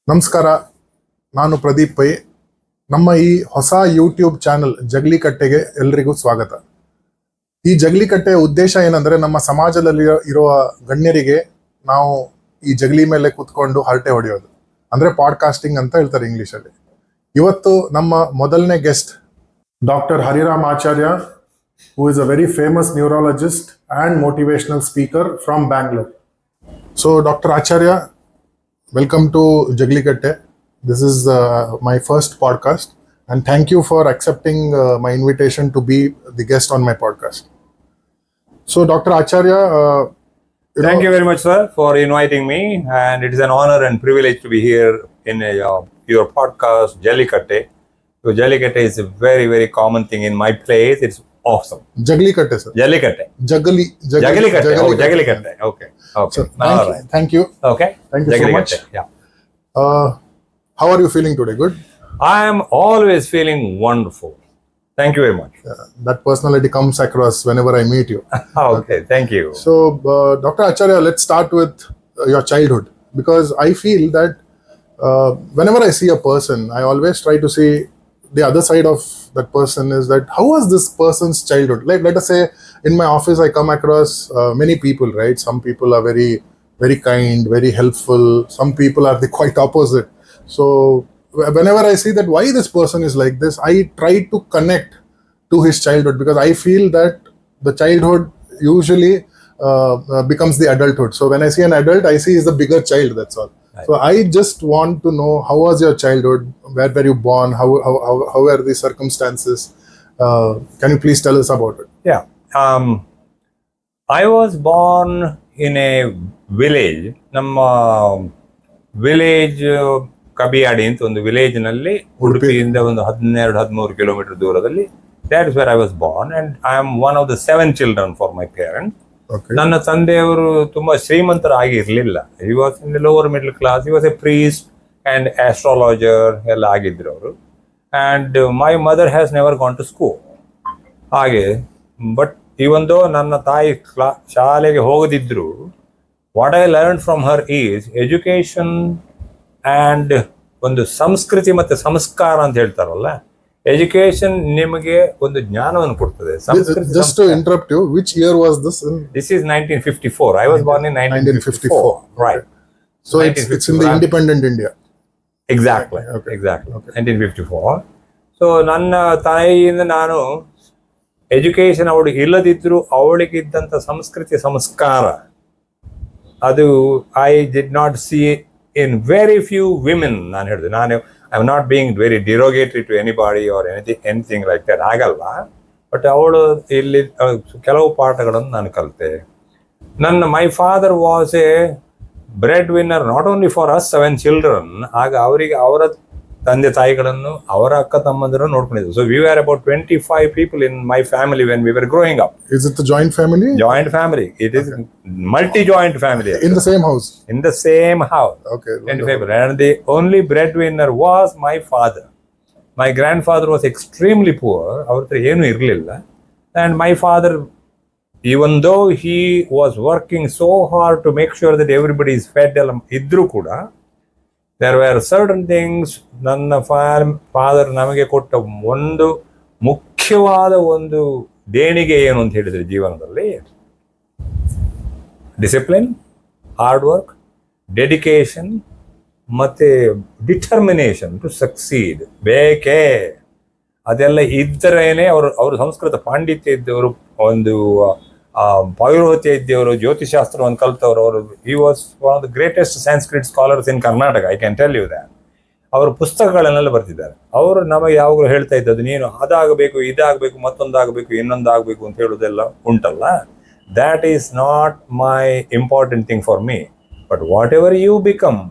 ನಮಸ್ಕಾರ, ನಾನು ಪ್ರದೀಪ್ ಪೈ. ನಮ್ಮ ಈ ಹೊಸ ಯೂಟ್ಯೂಬ್ ಚಾನಲ್ ಜಗಲಿಕಟ್ಟೆಗೆ ಎಲ್ರಿಗೂ ಸ್ವಾಗತ. ಈ ಜಗಲಿಕಟ್ಟೆಯ ಉದ್ದೇಶ ಏನಂದ್ರೆ, ನಮ್ಮ ಸಮಾಜದಲ್ಲಿ ಇರುವ ಗಣ್ಯರಿಗೆ ನಾವು ಈ ಜಗಲಿ ಮೇಲೆ ಕೂತ್ಕೊಂಡು ಹರಟೆ ಹೊಡೆಯೋದು, ಅಂದ್ರೆ ಪಾಡ್ಕಾಸ್ಟಿಂಗ್ ಅಂತ ಹೇಳ್ತಾರೆ ಇಂಗ್ಲಿಷಲ್ಲಿ. ಇವತ್ತು ನಮ್ಮ ಮೊದಲನೇ guest doctor Hariram Acharya, who is a very famous neurologist and motivational speaker from Bangalore. So, Dr. Acharya, welcome to Jaglikatte. This is my first podcast, and thank you for accepting my invitation to be the guest on my podcast. So, Dr. Acharya, Thank you very much, sir, for inviting me, and it is an honor and privilege to be here in your podcast, Jalikatte. So, Jalikatte is a very, very common thing in my place. It's awesome. Jaglikatte, sir. Jalikatte. Jaglikatte. Oh, Jaglikatte. Okay. So, All right. thank you. Okay. Thank you so much. Yeah. How are you feeling today? Good? I am always feeling wonderful. Thank you very much. That personality comes across whenever I meet you. Okay. Thank you. So, Dr. Acharya, let's start with your childhood, because I feel that whenever I see a person, I always try to see the other side of that person. Is that how was this person's childhood? Like, let us say in my office, I come across many people, right? Some people are very, very kind, very helpful. Some people are the quite opposite. So, whenever I see that why this person is like this, I try to connect to his childhood, because I feel that the childhood usually becomes the adulthood. So when I see an adult, I see is the bigger child. That's all. Right. So I just want to know, how was your childhood? Where were you born? How were the circumstances? Can you please tell us about it? Yeah. I was born in a village. ನಮ್ಮ village ಕಬಿಯಾಡಿ ಅಂತ ಒಂದು village ನಲ್ಲಿ ಉಡುಪಿಯಿಂದ ಒಂದು 12-13 kilometre ದೂರದಲ್ಲಿ. That is where I was born, and I am one of the 7 children for my parents. Okay. ನನ್ನ ತಂದೆಯವರು ತುಂಬಾ ಶ್ರೀಮಂತರಾಗಿರ್ಲಿಲ್ಲ. He was in the lower middle class. He was a priest and astrologer ಎಲ್ಲ ಆಗಿದ್ರು ಅವರು. And my mother has never gone to school. ಹಾಗೆ, but even though ನನ್ನ ತಾಯಿ ಶಾಲೆಗೆ ಹೋಗದಿದ್ರು, what I learned from her is education and ಒಂದು ಸಂಸ್ಕೃತಿ ಮತ್ತೆ ಸಂಸ್ಕಾರ ಅಂತ ಹೇಳ್ತಾರಲ್ಲ, ಎಜುಕೇಶನ್ ನಿಮಗೆ ಒಂದು ಜ್ಞಾನವನ್ನು ಕೊಡ್ತದೆ. Just to interrupt you, which year was this? This is 1954. I was born in 1954. Right. So it's in the independent India. Exactly. Okay. Exactly. Okay. 1954. So ನನ್ನ ತಾಯಿಯಿಂದ ನಾನು ಎಜುಕೇಶನ್ ಅವಳು ಇಲ್ಲದಿದ್ರು ಅವಳಿಗಿದ್ದಂಥ ಸಂಸ್ಕೃತಿ ಸಂಸ್ಕಾರ ಅದು I did not see in very few women. ನಾನು ಹೇಳಿದೆ, ನಾನು I am not being very derogatory to anybody or anything like that, ಆಗಲ್ಲ. ಬಟ್ ಅವಳು ಇಲ್ಲಿ ಕೆಲವು ಪಾಠಗಳನ್ನು ನಾನು ಕಲಿತೆ. My father was a breadwinner not only for us 7 children. ಆಗ ಅವರಿಗೆ ಅವರ ತಂದೆ ತಾಯಿಗಳನ್ನು ಅವರ ಅಕ್ಕ ತಮ್ಮಂದಿರನ್ನು ನೋಡ್ಕೊಂಡಿದ್ರು. So we are about 25 people in my family when we were growing up. Is it a joint family? Joint family. It is multi-joint family. In the same house? In the same house. Okay. 25. And the only breadwinner was my father. My grandfather was extremely poor. ಅವ್ರ ಹತ್ರ ಏನೂ ಇರಲಿಲ್ಲ. And my father, even though he was working so hard to make sure that everybody is fed ಎಲ್ಲ ಇದ್ರೂ ಕೂಡ, there were certain things ನನ್ನ father ನಮಗೆ ಕೊಟ್ಟ ಒಂದು ಮುಖ್ಯವಾದ ಒಂದು ದೇಣಿಗೆ ಏನು ಅಂತ ಹೇಳಿದ್ರೆ ಜೀವನದಲ್ಲಿ, ಡಿಸಿಪ್ಲಿನ್, ಹಾರ್ಡ್ ವರ್ಕ್, ಡೆಡಿಕೇಶನ್ ಮತ್ತೆ ಡಿಟರ್ಮಿನೇಷನ್ ಟು ಸಕ್ಸೀಡ್ ಬೇಕೇ. ಅದೆಲ್ಲ ಇದ್ದರೇನೆ ಅವರು ಸಂಸ್ಕೃತ ಪಾಂಡಿತ್ಯ ಇದ್ದವರು, ಒಂದು ಪೌರೋಹಿತ್ಯ ಇದ್ದವರು, ಜ್ಯೋತಿಷಾಸ್ತ್ರವನ್ನು ಕಲಿತವರು. ಅವರು he was one of the greatest Sanskrit scholars in Karnataka, I can tell you that. ಅವರು ಪುಸ್ತಕಗಳನ್ನೆಲ್ಲ ಬರ್ತಿದ್ದಾರೆ. ಅವರು ನಮಗೆ ಯಾವಾಗಲೂ ಹೇಳ್ತಾ ಇದ್ದದ್ದು, ನೀನು ಅದಾಗಬೇಕು, ಇದಾಗಬೇಕು, ಮತ್ತೊಂದಾಗಬೇಕು, ಇನ್ನೊಂದಾಗಬೇಕು ಅಂತ ಹೇಳೋದೆಲ್ಲ ಉಂಟಲ್ಲ, that is not my important thing for me. But whatever you become,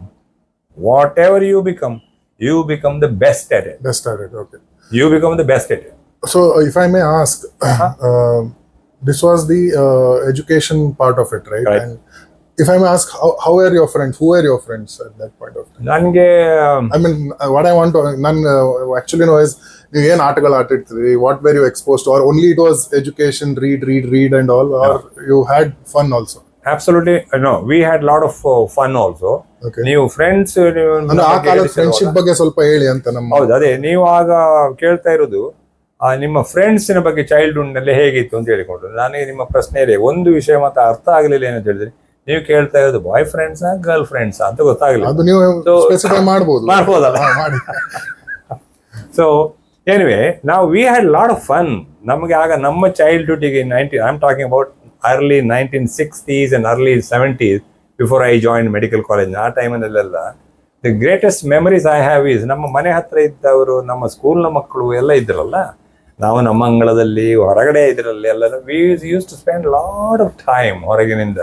you become the best at it. Best at it, okay. You become the best at it. So, if I may ask, this was the education part of it, right? Right. And if I may ask, how were your friends? Who were your friends at that point of time? ನನಗೆ I mean, what I want to actually know is, ನೀವು ಏನು ಆಟಗಳು ಆಟಿರ್ತೀರಿ? What were you exposed to? Or only it was education, read and all? Or you had fun also? absolutely no, we had lot of fun also. Okay. ನೀವು friends ಅಂದ್ರೆ ಆ ಕಾಲದ friendship ಬಗ್ಗೆ ಸ್ವಲ್ಪ ಹೇಳಿ ಅಂತ ನಮ್ಮ. ಹೌದು, ಅದೇ ನೀವು ಆಗ ಕೇಳ್ತಾ ಇರೋದು ನಿಮ್ಮ ಫ್ರೆಂಡ್ಸಿನ ಬಗ್ಗೆ ಚೈಲ್ಡ್ಹುಡ್ ನಲ್ಲಿ ಹೇಗಿತ್ತು ಅಂತ ಹೇಳಿಕೊಂಡು. ನನಗೆ ನಿಮ್ಮ ಪ್ರಶ್ನೆಯಲ್ಲಿ ಒಂದು ವಿಷಯ ಮತ್ತೆ ಅರ್ಥ ಆಗಲಿಲ್ಲ ಏನಂತ ಹೇಳಿದ್ರೆ, ನೀವು ಕೇಳ್ತಾ ಇರೋದು ಬಾಯ್ ಫ್ರೆಂಡ್ಸ್ ಗರ್ಲ್ ಫ್ರೆಂಡ್ಸ್ ಅಂತ ಗೊತ್ತಾಗಲಿಲ್ಲ. ಅದು ನೀವು ಸ್ಪೆಸಿಫೈ ಮಾಡ್ಬೋದಲ್ಲ. ಸೊ ಎನಿವೆ, ನಾವು we had lot of fun. ನಮಗೆ ಆಗ ನಮ್ಮ ಚೈಲ್ಡ್ಹುಡ್ಗೆ I am talking about early 1960s and early 70s, before I joined medical college. ಆ ಟೈಮಲ್ಲೆಲ್ಲ the greatest memories I have is ನಮ್ಮ ಮನೆ ಹತ್ರ ಇದ್ದವರು, ನಮ್ಮ ಸ್ಕೂಲ್ನ ಮಕ್ಕಳು ಎಲ್ಲ ಇದ್ರಲ್ಲ, ನಾವು ನಮ್ಮ ಅಂಗಳದಲ್ಲಿ ಹೊರಗಡೆ ಇದರಲ್ಲಿ ಎಲ್ಲ we use to spend lot of time ಹೊರಗಿನಿಂದ.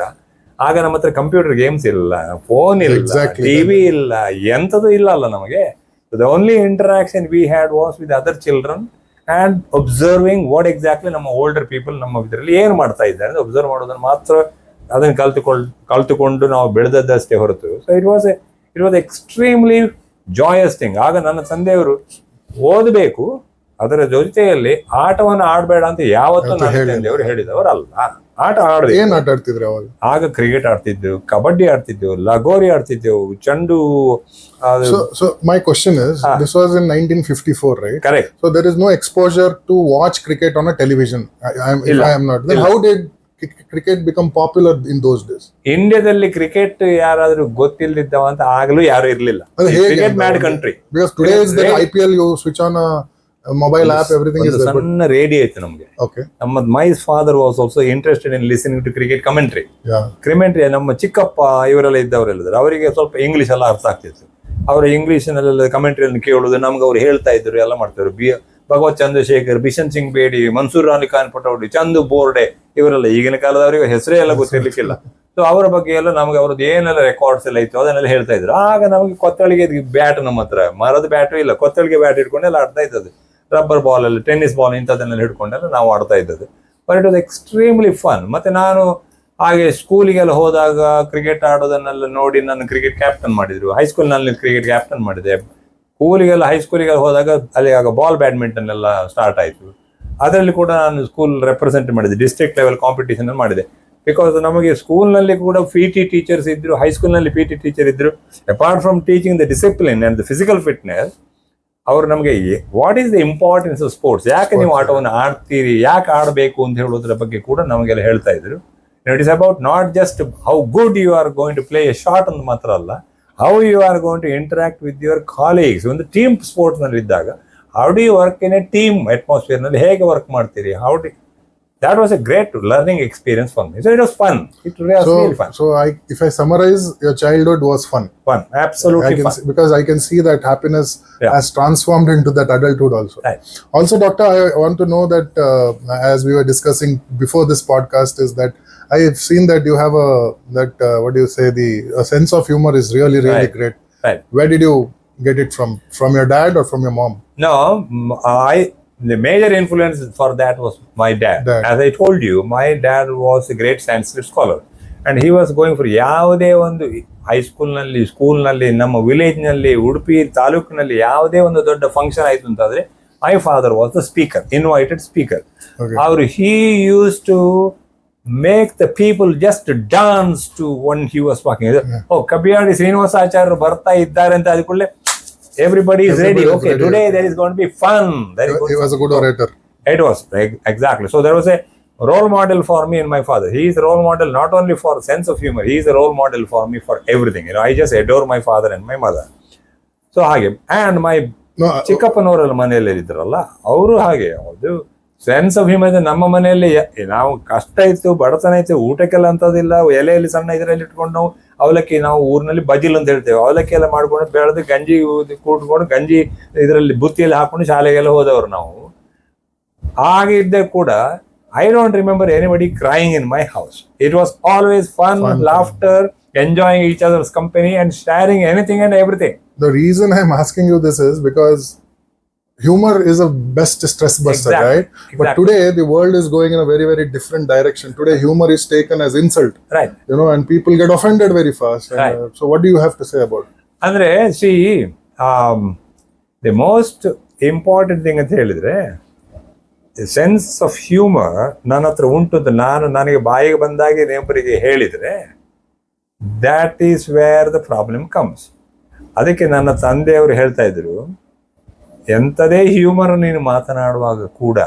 ಆಗ ನಮ್ಮ ಹತ್ರ ಕಂಪ್ಯೂಟರ್ ಗೇಮ್ಸ್ ಇಲ್ಲ, ಫೋನ್ ಇಲ್ಲ, ಟಿವಿ ಇಲ್ಲ, ಎಂಥದ್ದು ಇಲ್ಲ ಅಲ್ಲ ನಮಗೆ. The only interaction we had was with other children and observing what exactly ನಮ್ಮ ಓಲ್ಡರ್ ಪೀಪಲ್ ನಮ್ಮ ಇದರಲ್ಲಿ ಏನು ಮಾಡ್ತಾ ಇದ್ದಾರೆ ಅಂತ ಒಬ್ಸರ್ವ್ ಮಾಡೋದನ್ನು ಮಾತ್ರ, ಅದನ್ನು ಕಲ್ತುಕೊಂಡು ನಾವು ಬೆಳೆದದ್ದಷ್ಟೇ ಹೊರತು. So it was extremely joyous thing. ಆಗ ನನ್ನ ತಂದೆಯವರು ಓದಬೇಕು, ಅದರ ಜೊತೆಯಲ್ಲಿ ಆಟವನ್ನು ಆಡಬೇಡ ಅಂತ ಯಾವತ್ತೂ ನನ್ನ ತಂದೆಯವರು ಹೇಳಿದವರು ಅಲ್ಲ. ಆಟ ಆಡಬೇಕು. ಏನ್ ಆಟ ಆಡ್ತಿದ್ರು ಅವಾಗ? ಆಗ ಕ್ರಿಕೆಟ್ ಆಡ್ತಿದ್ದೆವು, ಕಬಡ್ಡಿ ಆಡ್ತಿದ್ದೆವು, ಲಗೋರಿ ಆಡ್ತಿದ್ದೆವು, ಚೆಂಡು. So my question is, this was in 1954, right? Correct. So there is no exposure to watch cricket on a television. If I am not, then how did cricket become popular in those days? ಇಂಡಿಯಾದಲ್ಲಿ cricket ಯಾರಾದ್ರೂ ಗೊತ್ತಿಲ್ಲದಿದ್ದವ ಅಂತ ಆಗಲೂ ಯಾರು ಇರ್ಲಿಲ್ಲ. Cricket mad country. Because today is the IPL, you switch on a mobile app, everything is there. ಸಣ್ಣ radio ಇತ್ತು ನಮಗೆ. Okay. My father was also interested in listening to cricket commentary. Commentary. ನಮ್ಮ ಚಿಕ್ಕಪ್ಪ ಇವರೆಲ್ಲ ಇದ್ದವರೆಲ್ಲ ಅವರಿಗೆ ಸ್ವಲ್ಪ ಇಂಗ್ಲಿಷ್ ಎಲ್ಲ ಅರ್ಥ ಆಗ್ತಿತ್ತು. ಅವರ ಇಂಗ್ಲಿಷ್ನಲ್ಲೆಲ್ಲ ಕಮೆಂಟ್ರಿಯನ್ನು ಕೇಳುವುದು, ನಮ್ಗೆ ಅವ್ರು ಹೇಳ್ತಾ ಇದ್ರು, ಎಲ್ಲ ಮಾಡ್ತಿದ್ರು. ಭಗವತ್ ಚಂದ್ರಶೇಖರ್, ಬಿಷನ್ ಸಿಂಗ್ ಬೇಡಿ, ಮನ್ಸೂರ್ ಅಲಿ ಖಾನ್ ಪಟೌಡಿ, ಚಂದು ಬೋರ್ಡೆ, ಇವರೆಲ್ಲ ಈಗಿನ ಕಾಲದವರಿಗೆ ಹೆಸರೇ ಎಲ್ಲ ಗೊತ್ತಿರ್ಲಿಕ್ಕಿಲ್ಲ. ಸೊ ಅವರ ಬಗ್ಗೆ ಎಲ್ಲ ನಮ್ಗೆ ಅವ್ರದ್ದು ಏನೆಲ್ಲ ರೆಕಾರ್ಡ್ಸ್ ಎಲ್ಲ ಇತ್ತು ಅದನ್ನೆಲ್ಲ ಹೇಳ್ತಾ ಇದ್ರು. ಆಗ ನಮಗೆ ಕೊತ್ತಳಿಗೆ ಬ್ಯಾಟ್, ನಮ್ಮ ಹತ್ರ ಮರದ ಬ್ಯಾಟು ಇಲ್ಲ, ಕೊತ್ತಳಿಗೆ ಬ್ಯಾಟ್ ಇಟ್ಕೊಂಡೆಲ್ಲ ಆಡ್ತಾ ಇದ್ದದ್ದು. ರಬ್ಬರ್ ಬಾಲ್ ಅಲ್ಲಿ, ಟೆನ್ನಿಸ್ ಬಾಲ್ ಇಂಥದ್ದನ್ನೆಲ್ಲ ಹಿಡ್ಕೊಂಡೆಲ್ಲ ನಾವು ಆಡ್ತಾ ಇದ್ದದ್ದು. But it was extremely fun. ಮತ್ತೆ ನಾನು ಹಾಗೆ ಸ್ಕೂಲಿಗೆಲ್ಲ ಹೋದಾಗ ಕ್ರಿಕೆಟ್ ಆಡೋದನ್ನೆಲ್ಲ ನೋಡಿ ನಾನು ಕ್ರಿಕೆಟ್ ಕ್ಯಾಪ್ಟನ್ ಮಾಡಿದ್ರು. ಹೈಸ್ಕೂಲ್ನಲ್ಲಿ ಕ್ರಿಕೆಟ್ ಕ್ಯಾಪ್ಟನ್ ಮಾಡಿದೆ. ಹೈಸ್ಕೂಲಿಗೆಲ್ಲ ಹೋದಾಗ ಅಲ್ಲಿ ಆಗ ಬಾಲ್ ಬ್ಯಾಡ್ಮಿಂಟನ್ ಎಲ್ಲ ಸ್ಟಾರ್ಟ್ ಆಯಿತು. ಅದರಲ್ಲಿ ಕೂಡ ನಾನು ಸ್ಕೂಲ್ ರೆಪ್ರೆಸೆಂಟ್ ಮಾಡಿದೆ, ಡಿಸ್ಟ್ರಿಕ್ಟ್ ಲೆವೆಲ್ ಕಾಂಪಿಟೇಷನ್ ಮಾಡಿದೆ. ಬಿಕಾಸ್ ನಮಗೆ ಸ್ಕೂಲ್ನಲ್ಲಿ ಕೂಡ PT ಟೀಚರ್ಸ್ ಇದ್ರು, ಹೈಸ್ಕೂಲ್ನಲ್ಲಿ PT ಟೀಚರ್ ಇದ್ರು. Apart from teaching the discipline and the physical fitness, ಅವರು ನಮಗೆ what is the importance of sports, ಯಾಕೆ ನೀವು ಆಟವನ್ನು ಆಡ್ತೀರಿ, ಯಾಕೆ ಆಡಬೇಕು ಅಂತ ಹೇಳೋದ್ರ ಬಗ್ಗೆ ಕೂಡ ನಮಗೆಲ್ಲ ಹೇಳ್ತಾ ಇದ್ರು. It is about not just how good you are going to play a shot ಅಂತ ಮಾತ್ರ ಅಲ್ಲ, how you are going to interact with your colleagues. ಒಂದು ಟೀಮ್ ಸ್ಪೋರ್ಟ್ಸ್ ನಲ್ಲಿ ಇದ್ದಾಗ how do you work in a team atmosphere ನಲ್ಲಿ ಹೇಗೆ work ಮಾಡ್ತೀರಿ, that was a great learning experience for me. So it was fun. It was really fun. So if I summarize, your childhood was fun. Fun, absolutely fun. Because I can see that happiness has transformed into that adulthood also. Right. Also, doctor, I want to know that as we were discussing before this podcast, is that I have seen that you have what do you say, a sense of humor is really great. Right. Where did you get it from? From your dad or from your mom? No, the major influence for that was my dad. As I told you, my dad was a great Sanskrit scholar, and he was going for ಯಾವುದೇ ಒಂದು ಹೈಸ್ಕೂಲ್ನಲ್ಲಿ, ಸ್ಕೂಲ್ನಲ್ಲಿ, ನಮ್ಮ ವಿಲೇಜ್ನಲ್ಲಿ, ಉಡುಪಿ ತಾಲೂಕಿನಲ್ಲಿ ಯಾವುದೇ ಒಂದು ದೊಡ್ಡ function ಆಯ್ತು ಅಂತಂದ್ರೆ ಮೈ father was the speaker, invited speaker. ಅವರು he used to make the people just dance to when he was talking. ಕಬಿಯಾಡಿ ಶ್ರೀನಿವಾಸಾಚಾರ್ಯರು ಬರ್ತಾ ಇದ್ದಾರೆ ಅಂತ ಆದ ಕೂಡಲೇ everybody is ready. Okay, today there is going to be fun. He was a good orator. It was exactly. So there was a role model for me and my father. He is a role model not only for sense of humor. He is a role model for me for everything. I just adore my father and my mother. So ಹಾಗೆ, and my ಚಿಕ್ಕಪ್ಪನವರೆಲ್ಲ ಮನೆಯಲ್ಲಿ ಇದ್ರಲ್ಲ, ಅವರು ಹಾಗೆ ಅದು sense of humour. ನಮ್ಮ ಮನೆಯಲ್ಲಿ ನಾವು ಕಷ್ಟ ಇತ್ತು, ಬಡತನ ಇತ್ತು, ಊಟಕ್ಕೆಲ್ಲ ಅಂತದಿಲ್ಲ. ಎಲೆಯಲ್ಲಿ ಸಣ್ಣ ಇದರಲ್ಲಿ ಇಟ್ಕೊಂಡು ನಾವು ಅವಲಕ್ಕಿ, ನಾವು ಊರಿನಲ್ಲಿ ಬಜಿಲ್ ಅಂತ ಹೇಳ್ತೇವೆ, ಅವಲಕ್ಕಿ ಎಲ್ಲ ಮಾಡ್ಕೊಂಡು ಬೆಳೆದು ಗಂಜಿ ಕೂಡ್ಕೊಂಡು ಗಂಜಿ ಇದರಲ್ಲಿ ಬುತ್ತಿಯಲ್ಲಿ ಹಾಕೊಂಡು ಶಾಲೆಗೆಲ್ಲ ಹೋದವರು ನಾವು. ಹಾಗಿದ್ದ ಕೂಡ I don't remember anybody crying in my house. It was always fun, laughter, enjoying each other's company and sharing anything and everything. The reason I'm asking you this is because humor is a best stress buster, right? But today the world is going in a very different direction. Today humor is taken as insult, right? And people get offended very fast. And, so what do you have to say about it? Andre, see, the most important thing ಅಂತ ಹೇಳಿದ್ರೆ, sense of humour ನನ್ನ ಹತ್ರ ಉಂಟು ಅಂತ ನನಗೆ ಬಾಯಿಗೆ ಬಂದಾಗೆ ಇನ್ನೊಬ್ಬರಿಗೆ ಹೇಳಿದರೆ that is where the problem comes. ಅದಕ್ಕೆ ನನ್ನ ತಂದೆಯವರು ಹೇಳ್ತಾ ಇದ್ರು, ಎಂಥದೇ ಹ್ಯೂಮರ್ ನೀನು ಮಾತನಾಡುವಾಗ ಕೂಡ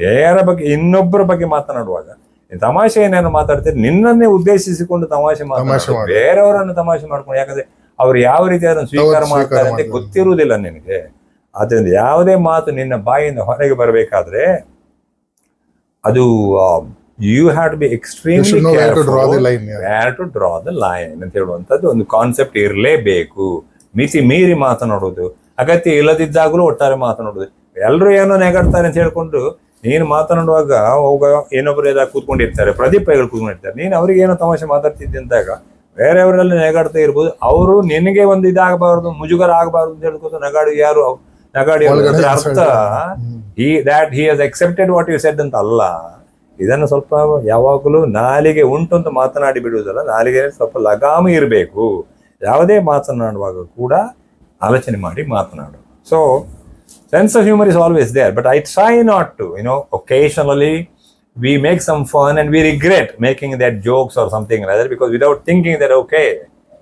ಯಾರ ಬಗ್ಗೆ ಇನ್ನೊಬ್ಬರ ಬಗ್ಗೆ ಮಾತನಾಡುವಾಗ ತಮಾಷೆ ಏನೇನು ಮಾತಾಡ್ತೀರಿ, ನಿನ್ನನ್ನೇ ಉದ್ದೇಶಿಸಿಕೊಂಡು ತಮಾಷೆ ಮಾತಾಡ್ತಾರೆ, ಬೇರೆಯವರನ್ನು ತಮಾಷೆ ಮಾಡ್ಕೊಂಡು. ಯಾಕಂದ್ರೆ ಅವ್ರು ಯಾವ ರೀತಿ ಅದನ್ನು ಸ್ವೀಕಾರ ಮಾಡ್ತಾರೆ ಅಂತ ಗೊತ್ತಿರುವುದಿಲ್ಲ ನಿನಗೆ. ಅದರಿಂದ ಯಾವುದೇ ಮಾತು ನಿನ್ನ ಬಾಯಿಂದ ಹೊರಗೆ ಬರಬೇಕಾದ್ರೆ ಅದು you have to be extremely where to draw the line ಅಂತ ಹೇಳುವಂಥದ್ದು ಒಂದು ಕಾನ್ಸೆಪ್ಟ್ ಇರಲೇಬೇಕು. ಮಿತಿ ಮೀರಿ ಮಾತನಾಡೋದು, ಅಗತ್ಯ ಇಲ್ಲದಿದ್ದಾಗಲೂ ಒಟ್ಟಾರೆ ಮಾತನಾಡೋದು. ಎಲ್ಲರೂ ಏನೋ ನೆಗಾಡ್ತಾರೆ ಅಂತ ಹೇಳ್ಕೊಂಡು ನೀನು ಮಾತನಾಡುವಾಗ ಅವಾಗ ಏನೊಬ್ರು ಎದಾಗ ಕೂತ್ಕೊಂಡಿರ್ತಾರೆ, ಪ್ರದೀಪಗಳು ಕೂತ್ಕೊಂಡಿರ್ತಾರೆ, ನೀನು ಅವ್ರಿಗೆ ಏನೋ ತಮಾಷೆ ಮಾತಾಡ್ತಿದ್ದೆ ಅಂದಾಗ ಬೇರೆಯವರೆಲ್ಲ ನೆಗಾಡ್ತಾ ಇರ್ಬೋದು. ಅವರು ನಿನಗೆ ಒಂದು ಇದಾಗಬಾರ್ದು, ಮುಜುಗರ ಆಗಬಾರ್ದು ಅಂತ ಹೇಳ್ಕೊಂಡು ನಗಾಡಿ ಅರ್ಥ he has accepted what you said ಅಂತ ಅಲ್ಲ. ಇದನ್ನು ಸ್ವಲ್ಪ ಯಾವಾಗಲೂ ನಾಲಿಗೆ ಉಂಟು ಅಂತ ಮಾತನಾಡಿ ಬಿಡುವುದಲ್ಲ, ನಾಲಿಗೆ ಸ್ವಲ್ಪ ಲಗಾಮಿ ಇರಬೇಕು. ಯಾವುದೇ ಮಾತನಾಡುವಾಗ ಕೂಡ ಆಲೋಚನೆ ಮಾಡಿ ಮಾತನಾಡು. So sense of humor is always there, but I try not to, occasionally we make some fun and we regret making that jokes or something like that, because without thinking that okay,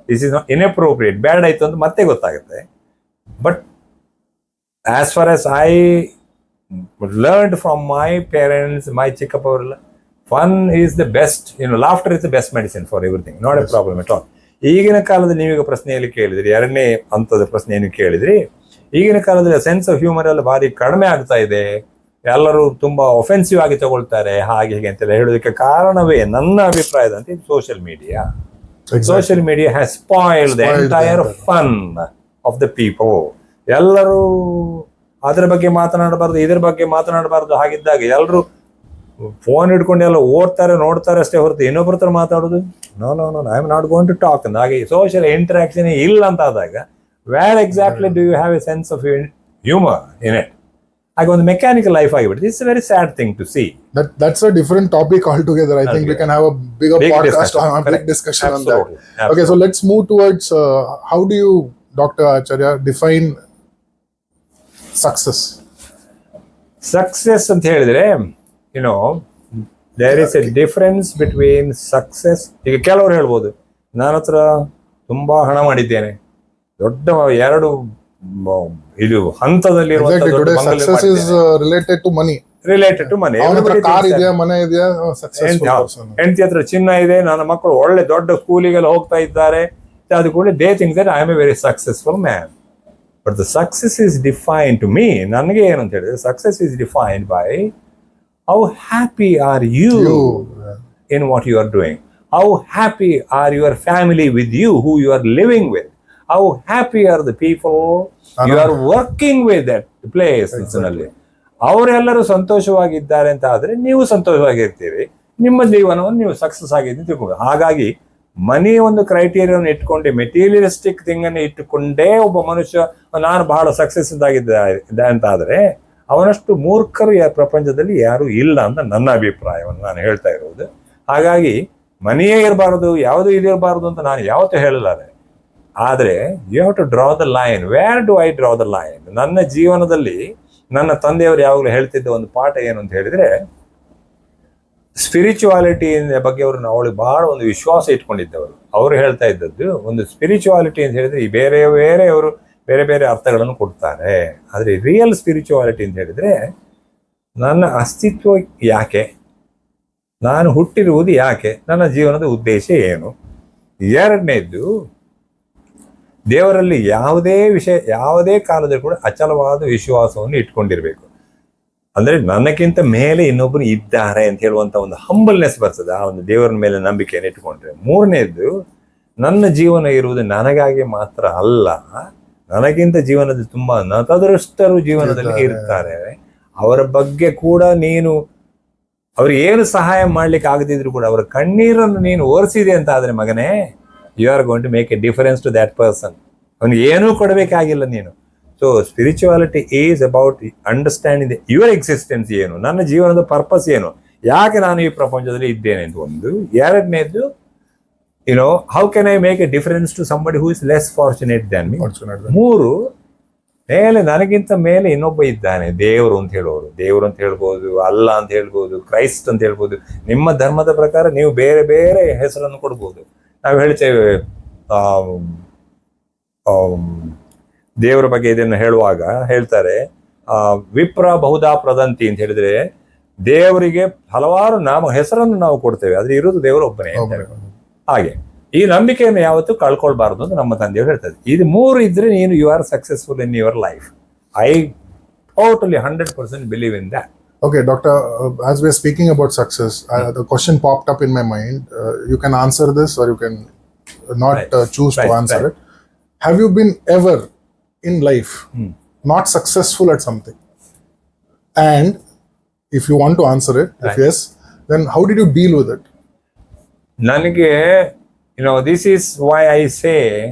this is not inappropriate, bad ಆಯ್ತು ಅಂತ ಮತ್ತೆ ಗೊತ್ತಾಗುತ್ತೆ. But as far as I learned from my parents, my chikkappavarilla, fun is the best, laughter is the best medicine for everything, not a problem at all. ಈಗಿನ ಕಾಲದಲ್ಲಿ ನೀವೀಗ ಪ್ರಶ್ನೆಯಲ್ಲಿ ಕೇಳಿದ್ರಿ, ಎರಡನೇ ಹಂತದ ಪ್ರಶ್ನೆಯನ್ನು ಕೇಳಿದ್ರಿ, ಈಗಿನ ಕಾಲದಲ್ಲಿ ಸೆನ್ಸ್ ಆಫ್ ಹ್ಯೂಮರ್ ಎಲ್ಲ ಭಾರಿ ಕಡಿಮೆ ಆಗ್ತಾ ಇದೆ, ಎಲ್ಲರೂ ತುಂಬಾ ಒಫೆನ್ಸಿವ್ ಆಗಿ ತಗೊಳ್ತಾರೆ, ಹಾಗೆ ಹೀಗೆ ಅಂತೆಲ್ಲ ಹೇಳೋದಕ್ಕೆ ಕಾರಣವೇ ನನ್ನ ಅಭಿಪ್ರಾಯದಂತೆ social media. Social media has spoiled the entire fun of the people. ಎಲ್ಲರೂ ಅದರ ಬಗ್ಗೆ ಮಾತನಾಡಬಾರ್ದು, ಇದರ ಬಗ್ಗೆ ಮಾತನಾಡಬಾರ್ದು. ಹಾಗಿದ್ದಾಗ ಎಲ್ಲರೂ ಫೋನ್ ಹಿಡ್ಕೊಂಡು ಎಲ್ಲ ಓಡ್ತಾರೆ, ನೋಡ್ತಾರೆ ಅಷ್ಟೇ ಹೊರತು ಇನ್ನೊಬ್ಬರ ಹತ್ರ ಮಾತಾಡೋದು no I am not going to talk ಅಂತ. ಹಾಗೆ ಸೋಷಿಯಲ್ ಇಂಟರಾಕ್ಷನ್ ಇಲ್ಲ ಅಂತ ಆದಾಗ where exactly do you have a sense of humor in it? I go on the mechanical life ಆಗಿಬಿಟ್ಟು. It's a very sad thing to see. That's a different topic altogether. I think we can have a big podcast on a big discussion on that. Okay, so let's move towards how do you, Dr. Acharya, define success? Success ಅಂತ ಹೇಳಿದ್ರೆ there is a difference between success. ಈಗ ಕೆಲವರು ಹೇಳ್ಬೋದು, ನನ್ನ ಹತ್ರ ತುಂಬಾ ಹಣ ಮಾಡಿದ್ದೇನೆ, ದೊಡ್ಡ ಎರಡು ಇದು ಹಂತದಲ್ಲಿ ರಿಲೇಟೆಡ್ ಟು ಮನಿ. ಹೆಂಡತಿ ಹತ್ರ ಚಿನ್ನ ಇದೆ, ನನ್ನ ಮಕ್ಕಳು ಒಳ್ಳೆ ದೊಡ್ಡ ಸ್ಕೂಲಿಗೆಲ್ಲ ಹೋಗ್ತಾ ಇದ್ದಾರೆ, ಅದು ಕೂಡ they think that I am a very successful man. But the success is defined to me, ನನಗೆ ಏನಂತ ಹೇಳಿದ್ರೆ success is defined by how happy are you in what you are doing, how happy are your family with you, who you are living with, how happy are the people you are working with that place. ಅವರೆಲ್ಲರೂ ಸಂತೋಷವಾಗಿದ್ದಾರೆ ಅಂತ ಆದ್ರೆ ನೀವು ಸಂತೋಷವಾಗಿರ್ತೀರಿ, ನಿಮ್ಮ ಜೀವನವನ್ನು ನೀವು success ಆಗಿದ್ದು ತಿಳ್ಕೊಂಡು. ಹಾಗಾಗಿ ಮನಿ ಒಂದು ಕ್ರೈಟೀರಿಯಾವನ್ನು ಇಟ್ಕೊಂಡೆ, ಮೆಟೀರಿಯಲಿಸ್ಟಿಕ್ ಥಿಂಗ್ ಅನ್ನು ಇಟ್ಟುಕೊಂಡೇ ಒಬ್ಬ ಮನುಷ್ಯ ನಾನು ಬಹಳ ಸಕ್ಸಸ್ ಆಗಿದ್ದೆ ಅಂತ ಆದ್ರೆ ಅವನಷ್ಟು ಮೂರ್ಖರು ಪ್ರಪಂಚದಲ್ಲಿ ಯಾರು ಇಲ್ಲ ಅಂತ ನನ್ನ ಅಭಿಪ್ರಾಯವನ್ನು ನಾನು ಹೇಳ್ತಾ ಇರೋದು. ಹಾಗಾಗಿ ಮನಿಯೇ ಇರಬಾರದು, ಯಾವುದು ಇದಿರಬಾರದು ಅಂತ ನಾನು ಯಾವತ್ತೂ ಹೇಳಲಾರೆ. ಆದರೆ you have to draw the line. Where do I draw the line? ನನ್ನ ಜೀವನದಲ್ಲಿ ನನ್ನ ತಂದೆಯವರು ಯಾವಾಗಲೂ ಹೇಳ್ತಿದ್ದ ಒಂದು ಪಾಠ ಏನು ಅಂತ ಹೇಳಿದ್ರೆ, ಸ್ಪಿರಿಚುವಾಲಿಟಿ ಬಗ್ಗೆ ಅವರು ಅವಳಿಗೆ ಬಹಳ ಒಂದು ವಿಶ್ವಾಸ ಇಟ್ಕೊಂಡಿದ್ದವರು. ಅವರು ಹೇಳ್ತಾ ಇದ್ದದ್ದು ಒಂದು ಸ್ಪಿರಿಚುವಾಲಿಟಿ ಅಂತ ಹೇಳಿದ್ರೆ ಈ ಬೇರೆಯವರು ಬೇರೆ ಬೇರೆ ಅರ್ಥಗಳನ್ನು ಕೊಡ್ತಾರೆ. ಆದರೆ ರಿಯಲ್ ಸ್ಪಿರಿಚುವಾಲಿಟಿ ಅಂತ ಹೇಳಿದ್ರೆ ನನ್ನ ಅಸ್ತಿತ್ವ ಯಾಕೆ, ನಾನು ಹುಟ್ಟಿರುವುದು ಯಾಕೆ, ನನ್ನ ಜೀವನದ ಉದ್ದೇಶ ಏನು. ಎರಡನೇದ್ದು, ದೇವರಲ್ಲಿ ಯಾವುದೇ ಕಾಲದಲ್ಲಿ ಕೂಡ ಅಚಲವಾದ ವಿಶ್ವಾಸವನ್ನು ಇಟ್ಕೊಂಡಿರ್ಬೇಕು. ಅಂದ್ರೆ ನನಗಿಂತ ಮೇಲೆ ಇನ್ನೊಬ್ರು ಇದ್ದಾರೆ ಅಂತ ಹೇಳುವಂತ ಒಂದು ಹಂಬಲ್ನೆಸ್ ಬರ್ತದೆ ಆ ಒಂದು ದೇವರ ಮೇಲೆ ನಂಬಿಕೆಯನ್ನು ಇಟ್ಕೊಂಡ್ರೆ. ಮೂರನೇದ್ದು, ನನ್ನ ಜೀವನ ಇರುವುದು ನನಗಾಗಿ ಮಾತ್ರ ಅಲ್ಲ, ನನಗಿಂತ ಜೀವನದಲ್ಲಿ ತುಂಬಾ ನತದೃಷ್ಟರು ಜೀವನದಲ್ಲಿ ಇರ್ತಾರೆ, ಅವರ ಬಗ್ಗೆ ಕೂಡ ನೀನು ಅವ್ರಿಗೆ ಏನು ಸಹಾಯ ಮಾಡ್ಲಿಕ್ಕೆ ಆಗದಿದ್ರು ಕೂಡ ಅವರ ಕಣ್ಣೀರನ್ನು ನೀನು ಒರೆಸಿದೆ ಅಂತ ಆದ್ರೆ ಮಗನೇ, you are going to make a difference to that person. ಅವನಿಗೆ ಏನೂ ಕೊಡಬೇಕಾಗಿಲ್ಲ ನೀನು. So spirituality is about understanding your existence ಏನು, ನನ್ನ ಜೀವನದ ಪರ್ಪಸ್ ಏನು, ಯಾಕೆ ನಾನು ಈ ಪ್ರಪಂಚದಲ್ಲಿ ಇದ್ದೇನೆ ಅಂತ ಒಂದು. ಎರಡನೇದು, how can I make a difference to somebody who is less fortunate than me. ಮೂರು, ಮೇಲೆ ನನಗಿಂತ ಮೇಲೆ ಇನ್ನೊಬ್ಬ ಇದ್ದಾನೆ, ದೇವರು ಅಂತ ಹೇಳುವವರು. ದೇವರು ಅಂತ ಹೇಳ್ಬೋದು, ಅಲ್ಲ ಅಂತ ಹೇಳ್ಬೋದು, ಕ್ರೈಸ್ಟ್ ಅಂತ ಹೇಳ್ಬೋದು. ನಿಮ್ಮ ಧರ್ಮದ ಪ್ರಕಾರ ನೀವು ಬೇರೆ ಬೇರೆ ಹೆಸರನ್ನು ಕೊಡ್ಬೋದು. ನಾವು ಹೇಳ್ತೇವೆ ದೇವರ ಬಗ್ಗೆ ಇದನ್ನು ಹೇಳುವಾಗ ಹೇಳ್ತಾರೆ, ವಿಪ್ರ ಬಹುಧಾ ಪ್ರದಂತಿ ಅಂತ ಹೇಳಿದ್ರೆ ದೇವರಿಗೆ ಹಲವಾರು ಹೆಸರನ್ನು ನಾವು ಕೊಡ್ತೇವೆ, ಆದ್ರೆ ಇರೋದು ದೇವರು ಒಬ್ಬನೇ ಅಂತಾರೆ. ಹಾಗೆ ಈ ನಂಬಿಕೆಯನ್ನು ಯಾವತ್ತೂ ಕಳ್ಕೊಳ್ಬಾರ್ದು ಅಂತ ನಮ್ಮ ತಂದೆಯವರು ಹೇಳ್ತಾರೆ. ಇದು 3 ಇದ್ರೆ ನೀನು you are successful in your life. I totally 100% believe in that. Okay, Doctor, as we're speaking about success, the question popped up in my mind. You can answer this or you can not choose to answer it. Have you been ever in life not successful at something? And if you want to answer it, if yes, then how did you deal with it? ನನಗೆ this is why I say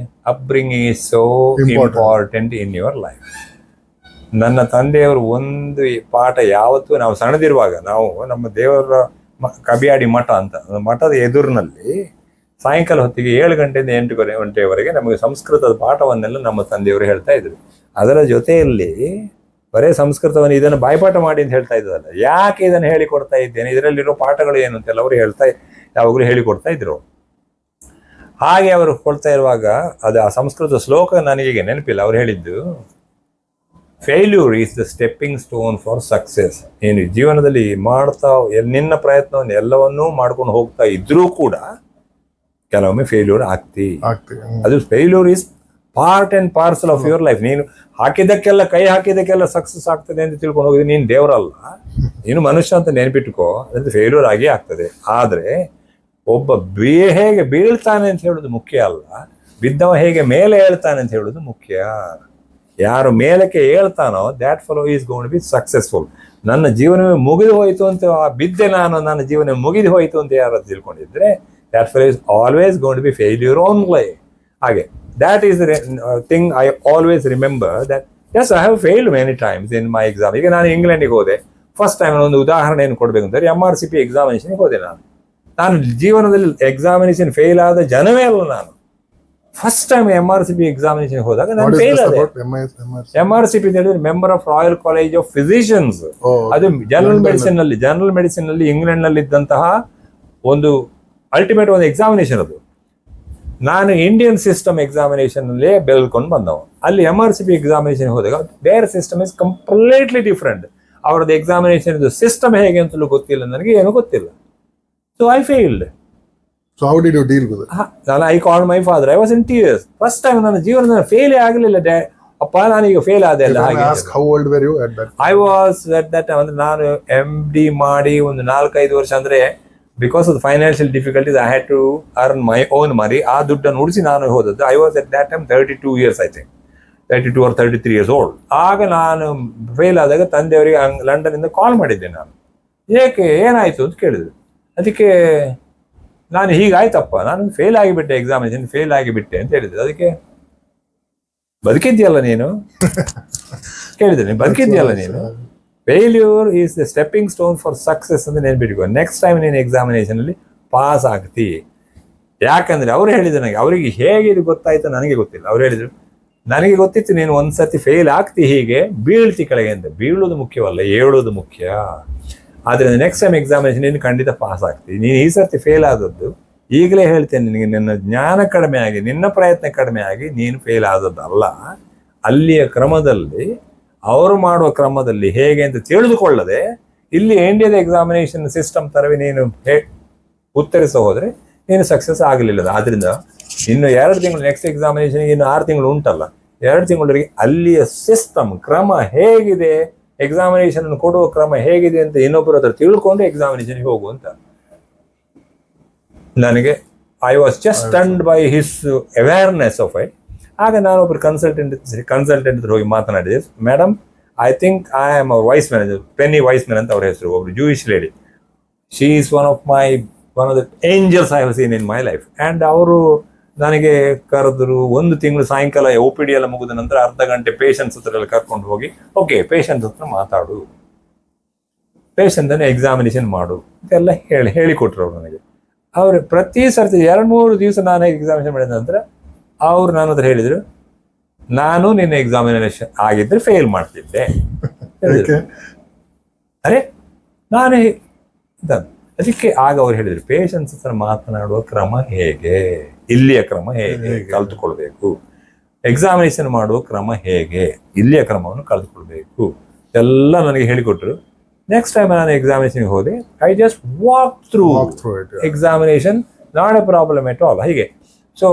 upbringing is so important in your life. ನನ್ನ ತಂದೆಯವರು ಒಂದು ಪಾಠ ಯಾವತ್ತೂ, ನಾವು ಸಣ್ಣದಿರುವಾಗ ನಾವು ನಮ್ಮ ದೇವರ ಕಬಿಯಾಡಿ ಮಠ ಅಂತ ಮಠದ ಎದುರಿನಲ್ಲಿ ಸಾಯಂಕಾಲ ಹೊತ್ತಿಗೆ 7 ಗಂಟೆಯಿಂದ 8 ಗಂಟೆವರೆಗೆ ನಮಗೆ ಸಂಸ್ಕೃತದ ಪಾಠವನ್ನೆಲ್ಲ ನಮ್ಮ ತಂದೆಯವರು ಹೇಳ್ತಾ ಇದ್ರು. ಅದರ ಜೊತೆಯಲ್ಲಿ ಬರೇ ಸಂಸ್ಕೃತವನ್ನು ಇದನ್ನು ಬಾಯ್ಪಾಠ ಮಾಡಿ ಅಂತ ಹೇಳ್ತಾ ಇದ್ದಲ್ಲ, ಯಾಕೆ ಇದನ್ನು ಹೇಳಿಕೊಡ್ತಾ ಇದ್ದೇನೆ, ಇದರಲ್ಲಿರೋ ಪಾಠಗಳು ಏನು ಅಂತೆಲ್ಲ ಅವರು ಯಾವಾಗಲೂ ಹೇಳಿಕೊಡ್ತಾ ಇದ್ರು. ಹಾಗೆ ಅವರು ಕೊಡ್ತಾ ಇರುವಾಗ ಅದು ಆ ಸಂಸ್ಕೃತ ಶ್ಲೋಕ ನನಗೆ ನೆನಪಿಲ್ಲ. ಅವ್ರು ಹೇಳಿದ್ದು, failure is the stepping stone for success. ನೀನು ಜೀವನದಲ್ಲಿ ಮಾಡ್ತಾ ನಿನ್ನ ಪ್ರಯತ್ನವನ್ನು ಎಲ್ಲವನ್ನೂ ಮಾಡ್ಕೊಂಡು ಹೋಗ್ತಾ ಇದ್ರೂ ಕೂಡ ಕೆಲವೊಮ್ಮೆ ಫೇಲ್ಯೂರ್ ಆಗ್ತಿ. ಅದು failure is part and parcel of your life. ನೀನು ಕೈ ಹಾಕಿದಕ್ಕೆಲ್ಲ ಸಕ್ಸಸ್ ಆಗ್ತದೆ ಅಂತ ತಿಳ್ಕೊಂಡು ಹೋಗಿದ್ರೆ ನೀನು ದೇವರಲ್ಲ, ನೀನು ಮನುಷ್ಯ ಅಂತ ನೆನಪಿಟ್ಕೋ. ಅದಂತ ಫೇಲ್ಯೂರ್ ಆಗೇ ಆಗ್ತದೆ. ಆದರೆ ಒಬ್ಬ ಹೇಗೆ ಬೀಳ್ತಾನೆ ಅಂತ ಹೇಳೋದು ಮುಖ್ಯ ಅಲ್ಲ, ಬಿದ್ದವ ಹೇಗೆ ಮೇಲೆ ಹೇಳ್ತಾನೆ ಅಂತ ಹೇಳೋದು ಮುಖ್ಯ. ಯಾರು ಮೇಲಕ್ಕೆ ಹೇಳ್ತಾನೋ that fellow is going to be successful. ನನ್ನ ಜೀವನವೇ ಮುಗಿದು ಹೋಯಿತು ಅಂತ ಬಿದ್ದೆ ನಾನು, ನನ್ನ ಜೀವನ ಮುಗಿದು ಹೋಯಿತು ಅಂತ ಯಾರು ತಿಳ್ಕೊಂಡಿದ್ರೆ that fellow is always going to be failure only. ಹಾಗೆ that is the thing I always remember, that yes, I have failed many times in my exam. ಈಗ ನಾನು ಇಂಗ್ಲೆಂಡಿಗೆ ಹೋದೆ, ಫಸ್ಟ್ ಟೈಮ್ ಒಂದು ಉದಾಹರಣೆಯನ್ನು ಕೊಡಬೇಕು ಅಂದರೆ MRCP ಎಕ್ಸಾಮಿನೇಷನ್ಗೆ ಹೋದೆ. ನಾನು ಜೀವನದಲ್ಲಿ ಎಕ್ಸಾಮಿನೇಷನ್ ಫೇಲ್ ಆದ ಜನವೇ ಅಲ್ಲ. ನಾನು ಫಸ್ಟ್ ಟೈಮ್ MRCP ಎಕ್ಸಾಮಿನೇಷನ್ ಹೋದಾಗ ನಾನು ಫೇಲ್ ಆದೆ. MRCP ಅಂತ ಹೇಳಿದ್ರೆ member of royal college of physicians. ಅದು ಜನರಲ್ ಮೆಡಿಸಿನ್ ನಲ್ಲಿ ಇಂಗ್ಲೆಂಡ್ ನಲ್ಲಿ ಇದ್ದಂತಹ ಒಂದು ಅಲ್ಟಿಮೇಟ್ ಒಂದು ಎಕ್ಸಾಮಿನೇಷನ್. ಅದು ನಾನು ಇಂಡಿಯನ್ ಸಿಸ್ಟಮ್ ಎಕ್ಸಾಮಿನೇಷನ್ ಅಲ್ಲೇ ಬೆಳೆದುಕೊಂಡು ಬಂದವ. ಅಲ್ಲಿ MRCP ಎಕ್ಸಾಮಿನೇಷನ್ ಹೋದಾಗ there system is completely different. ಅವರದ್ದು ಎಕ್ಸಾಮಿನೇಷನ್ ಸಿಸ್ಟಮ್ ಹೇಗೆ ಅಂತಲೂ ಗೊತ್ತಿಲ್ಲ, ನನಗೆ ಏನೂ ಗೊತ್ತಿಲ್ಲ. So I failed. So how did you deal with it? I called my father. I was in tears. First time ನನ್ನ ಜೀವನದಲ್ಲಿ ಫೇಲ್ ಆಗಲಿಲ್ಲ. ಅಪ್ಪ ನಾನೀಗ ಫೇಲ್ ಆದೆ ಅಲ್ಲ. ಹಾಗೆ how old were you at that time? I was at that time, ಅಂದ್ರೆ ನಾನು MD ಮಾಡಿ ಒಂದು 4-5 ವರ್ಷ, ಅಂದ್ರೆ because of the financial difficulties I had to earn my own money. ಆ ದುಡ್ಡನ್ನು ಉಳಿಸಿ ನಾನು ಹೋದದ್ದು. I was at that time 32 years, I think 32 or 33 years old. ಆಗ ನಾನು ಫೇಲ್ ಆದಾಗ ತಂದೆಯವರಿಗೆ ಲಂಡನ್ ಇಂದ ಕಾಲ್ ಮಾಡಿದ್ದೆ. ನಾನು ಏನಾಯ್ತು ಅಂತ ಕೇಳಿದ್ರು. ಅದಕ್ಕೆ ನಾನು ಹೀಗಾಯ್ತಪ್ಪ, ನಾನು ಫೇಲ್ ಆಗಿಬಿಟ್ಟೆ, ಎಕ್ಸಾಮಿನೇಷನ್ ಫೇಲ್ ಆಗಿಬಿಟ್ಟೆ ಅಂತ ಹೇಳಿದ್ರು. ಅದಕ್ಕೆ ಬದುಕಿದ್ಯಲ್ಲ ನೀನು ಕೇಳಿದ್ರೆ, ಬದುಕಿದ್ಯಲ್ಲ ನೀನು, failure is the stepping stone for success ಅಂತ ನೆನ್ಬಿಟ್ಕೋ. ನೆಕ್ಸ್ಟ್ ಟೈಮ್ ನೀನು ಎಕ್ಸಾಮಿನೇಷನ್ ಅಲ್ಲಿ ಪಾಸ್ ಆಗ್ತಿ. ಯಾಕಂದ್ರೆ ಅವ್ರು ಹೇಳಿದ್ರು ನನಗೆ, ಅವರಿಗೆ ಹೇಗೆ ಇದು ಗೊತ್ತಾಯ್ತು ನನಗೆ ಗೊತ್ತಿಲ್ಲ. ಅವ್ರು ಹೇಳಿದ್ರು, ನನಗೆ ಗೊತ್ತಿತ್ತು ನೀನು ಒಂದ್ಸತಿ ಫೇಲ್ ಆಗ್ತಿ, ಹೀಗೆ ಬೀಳ್ತಿ ಕೆಳಗೆ ಅಂತ. ಬೀಳೋದು ಮುಖ್ಯವಲ್ಲ, ಏಳೋದು ಮುಖ್ಯ. ಆದರೆ ನೆಕ್ಸ್ಟ್ ಟೈಮ್ ಎಕ್ಸಾಮಿನೇಷನ್ ನೀನು ಖಂಡಿತ ಪಾಸ್ ಆಗ್ತಿ. ನೀನು ಈ ಸರ್ತಿ ಫೇಲ್ ಆದದ್ದು, ಈಗಲೇ ಹೇಳ್ತೇನೆ ನಿನಗೆ, ನಿನ್ನ ಜ್ಞಾನ ಕಡಿಮೆ ಆಗಿ ನಿನ್ನ ಪ್ರಯತ್ನ ಕಡಿಮೆ ಆಗಿ ನೀನು ಫೇಲ್ ಆದದ್ದಲ್ಲ. ಅಲ್ಲಿಯ ಕ್ರಮದಲ್ಲಿ, ಅವರು ಮಾಡುವ ಕ್ರಮದಲ್ಲಿ ಹೇಗೆ ಅಂತ ತಿಳಿದುಕೊಳ್ಳದೆ ಇಲ್ಲಿ ಇಂಡಿಯಾದ ಎಕ್ಸಾಮಿನೇಷನ್ ಸಿಸ್ಟಮ್ ತರವೇ ನೀನು ಉತ್ತರಿಸ ಹೋದ್ರೆ ನೀನು ಸಕ್ಸಸ್ ಆಗಲಿಲ್ಲ. ಆದ್ರಿಂದ ಇನ್ನು 2 ತಿಂಗಳು, ನೆಕ್ಸ್ಟ್ ಎಕ್ಸಾಮಿನೇಷನ್ ಇನ್ನು 6 ತಿಂಗಳು ಉಂಟಲ್ಲ, 2 ತಿಂಗಳಿಗೆ ಅಲ್ಲಿಯ ಸಿಸ್ಟಮ್ ಕ್ರಮ ಹೇಗಿದೆ, ಎಕ್ಸಾಮಿನೇಷನ್ ಕೊಡುವ ಕ್ರಮ ಹೇಗಿದೆ ಅಂತ ಇನ್ನೊಬ್ಬರ ಹತ್ರ ತಿಳ್ಕೊಂಡು ಎಕ್ಸಾಮಿನೇಷನ್ಗೆ ಹೋಗುವಂತ. ನನಗೆ I was just stunned by his awareness of it. ಆಗ ನಾನೊಬ್ಬರು ಕನ್ಸಲ್ಟೆಂಟ್ ಹೋಗಿ ಮಾತನಾಡಿದೆ. Madam, I think I am a vice manager, Penny Wiseman ಅಂತ ಅವ್ರ ಹೆಸರು, ಒಬ್ರು Jewish lady. She is one of the angels I have seen in my life. And ಅವರು ನನಗೆ ಕರೆದ್ರು. 1 ತಿಂಗಳು ಸಾಯಂಕಾಲ OPD ಎಲ್ಲ ಮುಗಿದ ನಂತರ ಅರ್ಧ ಗಂಟೆ ಪೇಷಂಟ್ಸ್ ಹತ್ರ ಎಲ್ಲ ಕರ್ಕೊಂಡು ಹೋಗಿ, ಓಕೆ ಪೇಷಂಟ್ ಹತ್ರ ಮಾತಾಡು, ಪೇಷಂಟ್ ಅನ್ನು ಎಕ್ಸಾಮಿನೇಷನ್ ಮಾಡು ಅಂತೆಲ್ಲ ಹೇಳಿಕೊಟ್ರು ಅವ್ರು ನನಗೆ. ಅವ್ರು ಪ್ರತಿ ಸರ್ತಿ 2-3 ದಿವಸ ನಾನು ಎಕ್ಸಾಮಿನೇಷನ್ ಮಾಡಿದ ನಂತರ ಅವ್ರು ನನ್ನ ಹತ್ರ ಹೇಳಿದರು, ನಾನು ನಿನ್ನ ಎಕ್ಸಾಮಿನೇಷನ್ ಆಗಿದ್ರೆ ಫೇಲ್ ಮಾಡ್ತಿದ್ದೆ. Okay. ಅರೆ ನಾನೇ ಅದಕ್ಕೆ ಆಗ ಅವ್ರು ಹೇಳಿದ್ರು, ಪೇಷನ್ಸ್ ಹತ್ರ ಮಾತನಾಡುವ ಕ್ರಮ ಹೇಗೆ, ಇಲ್ಲಿಯ ಕ್ರಮ ಹೇಗೆ ಕಲ್ತುಕೊಳ್ಬೇಕು, ಎಕ್ಸಾಮಿನೇಷನ್ ಮಾಡುವ ಕ್ರಮ ಹೇಗೆ, ಇಲ್ಲಿಯ ಕ್ರಮವನ್ನು ಕಲ್ತುಕೊಳ್ಬೇಕು ಎಲ್ಲ ನನಗೆ ಹೇಳಿಕೊಟ್ರು. ನೆಕ್ಸ್ಟ್ ಟೈಮ್ ನಾನು ಎಕ್ಸಾಮಿನೇಷನ್ಗೆ ಹೋದೆ, I just walk through it, yeah. Examination, not A problem at all. ಹೀಗೆ ಸೊ